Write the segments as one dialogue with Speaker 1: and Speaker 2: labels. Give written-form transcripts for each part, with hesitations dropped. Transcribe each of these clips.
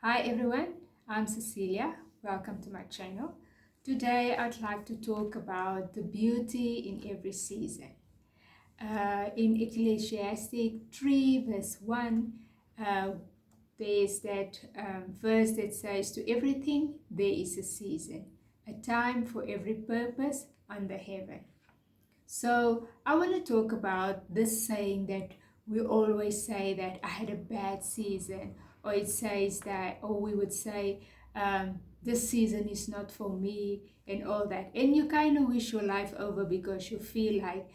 Speaker 1: Hi everyone, I'm Cecilia. Welcome to my channel. Today I'd like to talk about the beauty in every season. In Ecclesiastes 3 verse 1, uh, there's that verse that says, "To everything there is a season, a time for every purpose under heaven." So I want to talk about this saying that we always say that I had a bad season, or it says that, or we would say, this season is not for me, and all that. And you kind of wish your life over because you feel like,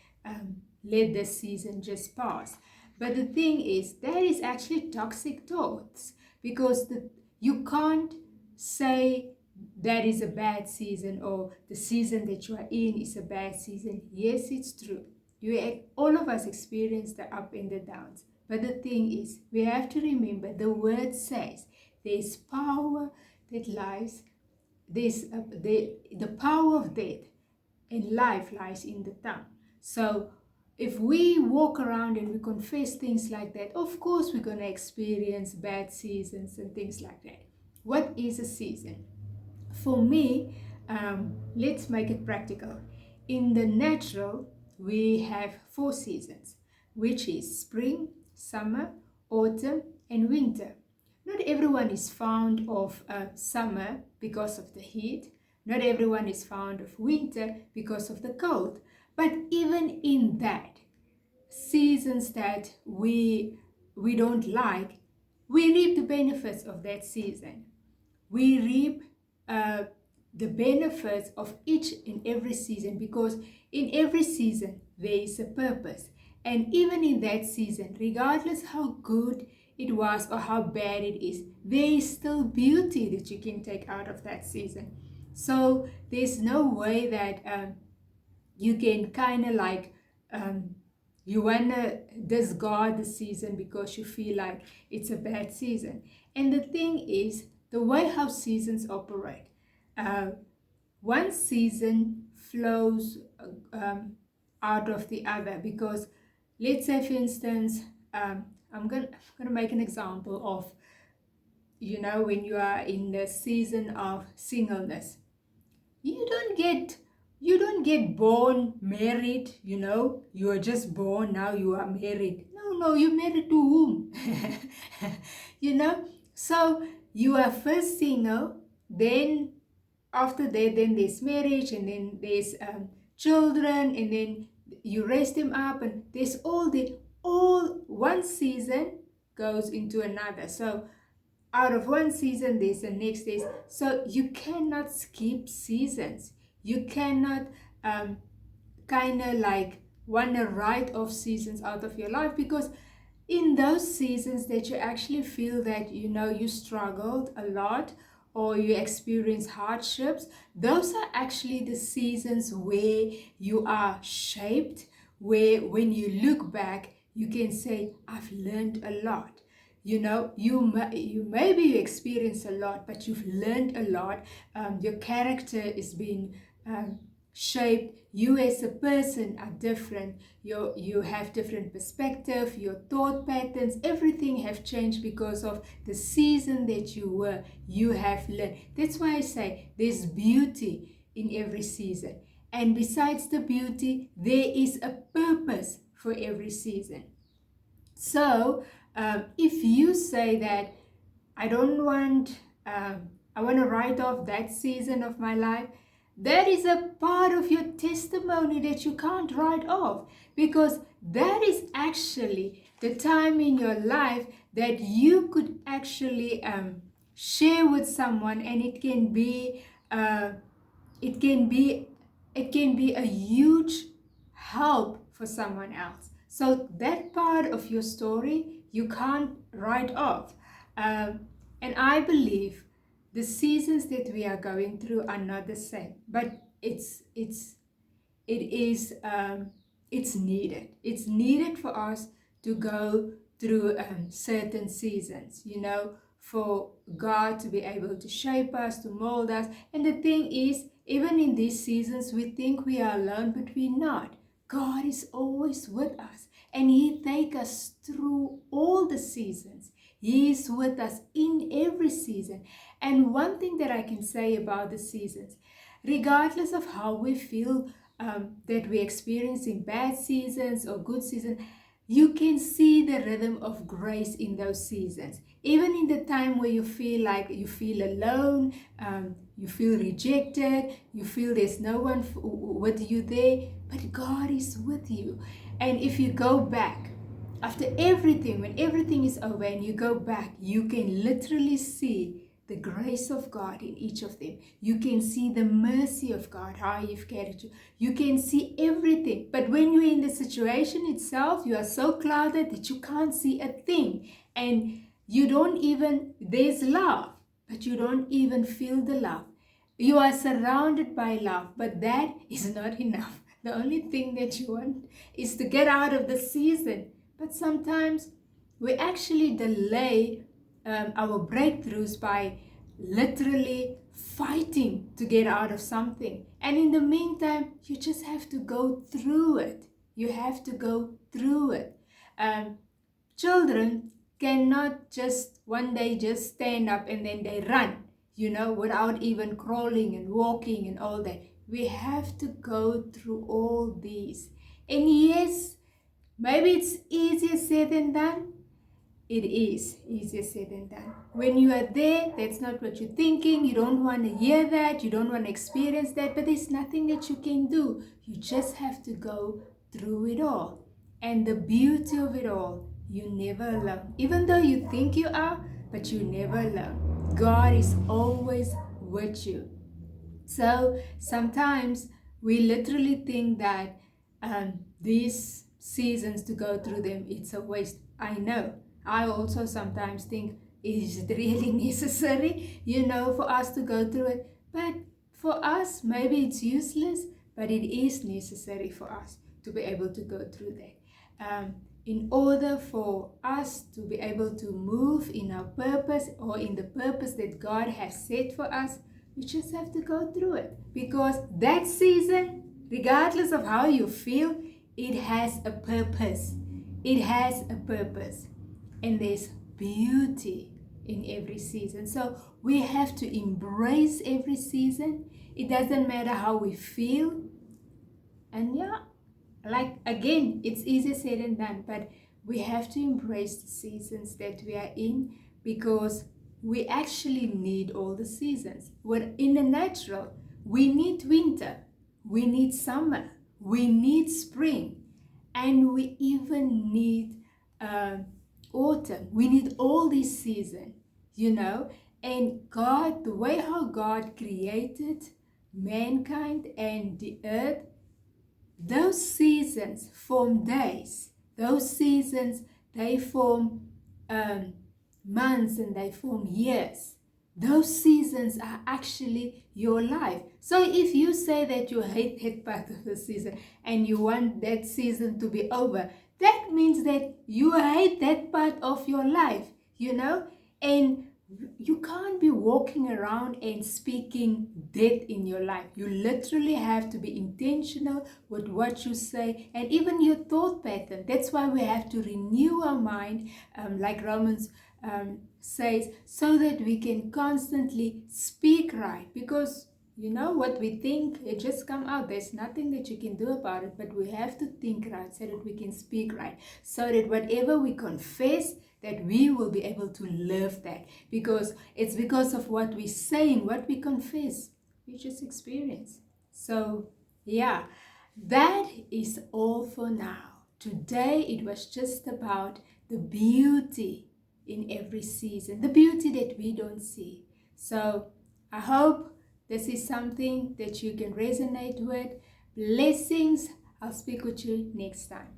Speaker 1: let this season just pass. But the thing is, that is actually toxic thoughts because you can't say that is a bad season or the season that you are in is a bad season. Yes, it's true. All of us experience the up and the downs. But the thing is, we have to remember the word says there's power that lies, the power of death and life lies in the tongue. So if we walk around and we confess things like that, of course we're going to experience bad seasons and things like that. What is a season? For me, let's make it practical. In the natural, we have 4 seasons, which is spring, summer, autumn, and winter. Not everyone is fond of summer because of the heat. Not everyone is fond of winter because of the cold. But even in that, seasons that we don't like, we reap the benefits of that season. We reap uh, the benefits of each and every season because in every season there is a purpose. And even in that season, regardless how good it was or how bad it is, there is still beauty that you can take out of that season. So there's no way that you can kind of like you want to discard the season because you feel like it's a bad season. And the thing is, the way how seasons operate, uh, one season flows out of the other because, let's say for instance, I'm gonna make an example of, when you are in the season of singleness, you don't get born married. You are just born, now you are married. No, you're married to whom? you know so you are first single, then after that, then there's marriage, and then there's children, and then you raise them up, and there's all one season goes into another. So out of one season there's the next days. So you cannot skip seasons. You cannot kind of like want to write off seasons out of your life, because in those seasons that you actually feel that you struggled a lot or you experience hardships, those are actually the seasons where you are shaped, where when you look back you can say, I've learned a lot. Maybe you experience a lot, but you've learned a lot. Your character is being shaped. You as a person are different. You have different perspective. Your thought patterns, everything have changed because of the season that you were. You have learned. That's why I say there's beauty in every season, and besides the beauty, there is a purpose for every season. So if you say that I don't want, I want to write off that season of my life, that is a part of your testimony that you can't write off, because that is actually the time in your life that you could actually share with someone, and it can be it can be a huge help for someone else. So that part of your story you can't write off. And I believe the seasons that we are going through are not the same, but it's needed. It's needed for us to go through certain seasons, for God to be able to shape us, to mold us. And the thing is, even in these seasons, we think we are alone, but we're not. God is always with us, and He takes us through all the seasons. He is with us in every season. And one thing that I can say about the seasons, regardless of how we feel that we're experiencing bad seasons or good seasons, you can see the rhythm of grace in those seasons. Even in the time where you feel like you feel alone, you feel rejected, you feel there's no one with you there, but God is with you. And if you go back, after everything, when everything is over and you go back, you can literally see the grace of God in each of them. You can see the mercy of God, how you've carried you. You can see everything. But when you're in the situation itself, you are so clouded that you can't see a thing. And you don't even, there's love, but you don't even feel the love. You are surrounded by love, but that is not enough. The only thing that you want is to get out of the season. But sometimes we actually delay our breakthroughs by literally fighting to get out of something. And in the meantime, you just have to go through it. You have to go through it. Children cannot just one day just stand up and then they run, without even crawling and walking and all that. We have to go through all these. And yes, maybe it's easier said than done. It is easier said than done. When you are there, that's not what you're thinking. You don't want to hear that. You don't want to experience that. But there's nothing that you can do. You just have to go through it all. And the beauty of it all, you're never alone. Even though you think you are, but you're never alone. God is always with you. So sometimes we literally think that these seasons, to go through them, it's a waste. I know. I also sometimes think, is it really necessary, for us to go through it? But for us, maybe it's useless, but it is necessary for us to be able to go through that. In order for us to be able to move in our purpose or in the purpose that God has set for us, we just have to go through it. Because that season, regardless of how you feel, it has a purpose. It has a purpose. And there's beauty in every season. So we have to embrace every season. It doesn't matter how we feel. And again, it's easier said than done, but we have to embrace the seasons that we are in, because we actually need all the seasons. In the natural, we need winter, we need summer, we need spring, and we even need autumn. We need all these seasons, and God, the way how God created mankind and the earth, those seasons form days. Those seasons, they form months, and they form years. Those seasons are actually your life. So if you say that you hate that part of the season and you want that season to be over, that means that you hate that part of your life, and you can't be walking around and speaking death in your life. You literally have to be intentional with what you say and even your thought pattern. That's why we have to renew our mind, like Romans says, so that we can constantly speak right. Because what we think, it just come out. There's nothing that you can do about it, but we have to think right so that we can speak right, so that whatever we confess, that we will be able to live that. Because it's because of what we say and what we confess, we just experience. So that is all for now. Today it was just about the beauty in every season, the beauty that we don't see. So I hope this is something that you can resonate with. Blessings. I'll speak with you next time.